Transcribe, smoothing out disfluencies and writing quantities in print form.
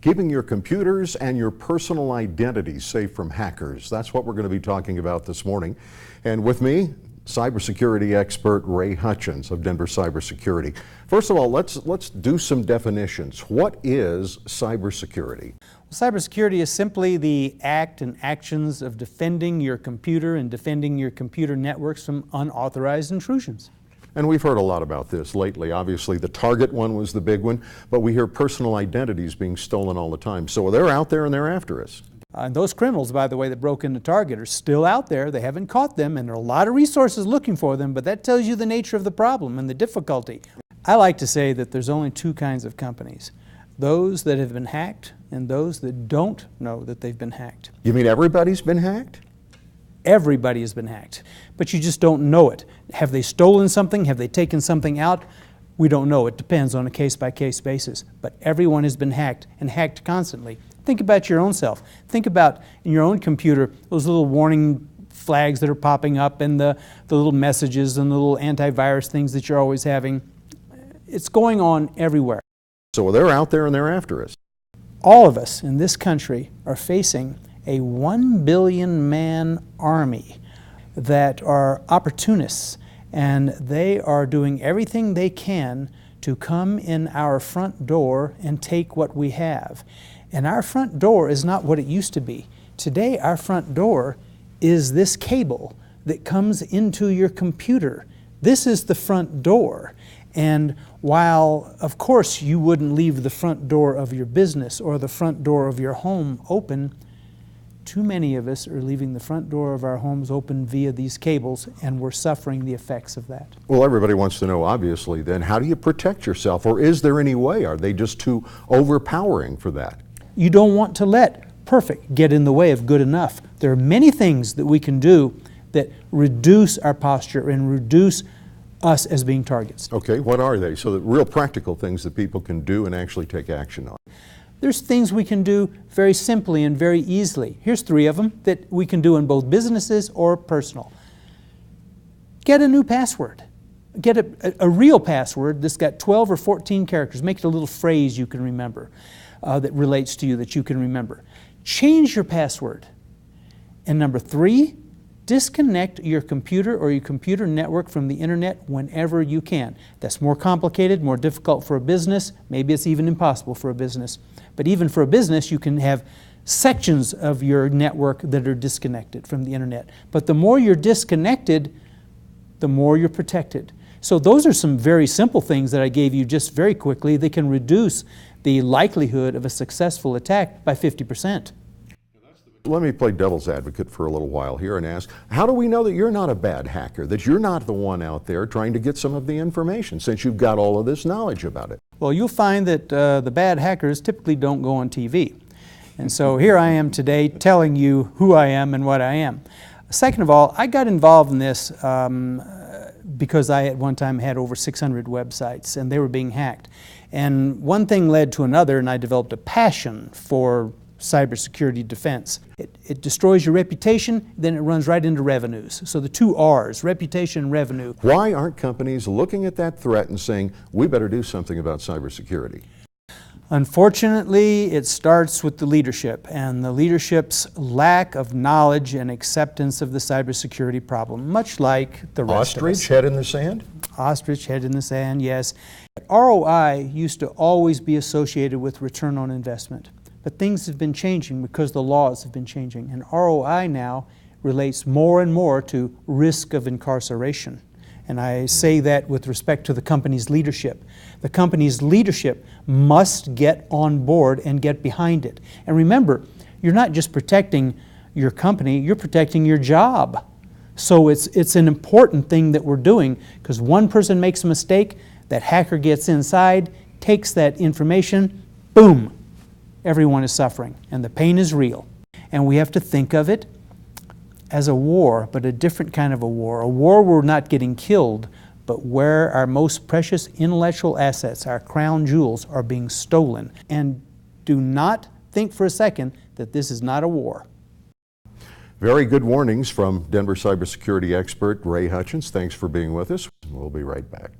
Keeping your computers and your personal identity safe from hackers. That's what we're going to be talking about this morning. And with me, cybersecurity expert Ray Hutchins of Denver Cybersecurity. First of all, let's do some definitions. What is cybersecurity? Well, cybersecurity is simply the act and actions of defending your computer and defending your computer networks from unauthorized intrusions. And we've heard a lot about this lately. Obviously, the Target one was the big one, but we hear personal identities being stolen all the time. So they're out there and they're after us. And those criminals, by the way, that broke into Target are still out there. They haven't caught them, and there are a lot of resources looking for them, but that tells you the nature of the problem and the difficulty. I like to say that there's only two kinds of companies: those that have been hacked and those that don't know that they've been hacked. You mean everybody's been hacked? Everybody has been hacked, but you just don't know it. Have they stolen something? Have they taken something out? We don't know. It depends on a case-by-case basis. But everyone has been hacked, and hacked constantly. Think about your own self. Think about in your own computer those little warning flags that are popping up, and the little messages and the little antivirus things that you're always having. It's going on everywhere. So they're out there and they're after us. All of us in this country are facing a 1 billion man army that are opportunists, and they are doing everything they can to come in our front door and take what we have. And our front door is not what it used to be. Today, our front door is this cable that comes into your computer. This is the front door. And while, of course, you wouldn't leave the front door of your business or the front door of your home open, too many of us are leaving the front door of our homes open via these cables, and we're suffering the effects of that. Well, everybody wants to know, obviously, then, how do you protect yourself? Or is there any way? Are they just too overpowering for that? You don't want to let perfect get in the way of good enough. There are many things that we can do that reduce our posture and reduce us as being targets. Okay, what are they? So the real practical things that people can do and actually take action on. There's things we can do very simply and very easily. Here's 3 of them that we can do in both businesses or personal. Get a new password. Get a real password that's got 12 or 14 characters. Make it a little phrase you can remember that relates to you, that you can remember. Change your password. And number 3, disconnect your computer or your computer network from the internet whenever you can. That's more complicated, more difficult for a business. Maybe it's even impossible for a business. But even for a business, you can have sections of your network that are disconnected from the internet. But the more you're disconnected, the more you're protected. So those are some very simple things that I gave you just very quickly. They can reduce the likelihood of a successful attack by 50%. Let me play devil's advocate for a little while here and ask, how do we know that you're not a bad hacker, that you're not the one out there trying to get some of the information, since you've got all of this knowledge about it? Well, you'll find that the bad hackers typically don't go on TV. And so here I am today telling you who I am and what I am. Second of all, I got involved in this because I at one time had over 600 websites and they were being hacked. And one thing led to another, and I developed a passion for cybersecurity defense. It destroys your reputation, then it runs right into revenues. So the 2 R's, reputation and revenue. Why aren't companies looking at that threat and saying, we better do something about cybersecurity? Unfortunately, it starts with the leadership, and the leadership's lack of knowledge and acceptance of the cybersecurity problem, much like the rest of us. Ostrich head in the sand? Ostrich head in the sand, yes. ROI used to always be associated with return on investment. But things have been changing because the laws have been changing. And ROI now relates more and more to risk of incarceration. And I say that with respect to the company's leadership. The company's leadership must get on board and get behind it. And remember, you're not just protecting your company, you're protecting your job. So it's an important thing that we're doing, because one person makes a mistake, that hacker gets inside, takes that information, boom! Everyone is suffering, and the pain is real. And we have to think of it as a war, but a different kind of a war where we're not getting killed, but where our most precious intellectual assets, our crown jewels, are being stolen. And do not think for a second that this is not a war. Very good warnings from Denver cybersecurity expert Ray Hutchins. Thanks for being with us. We'll be right back.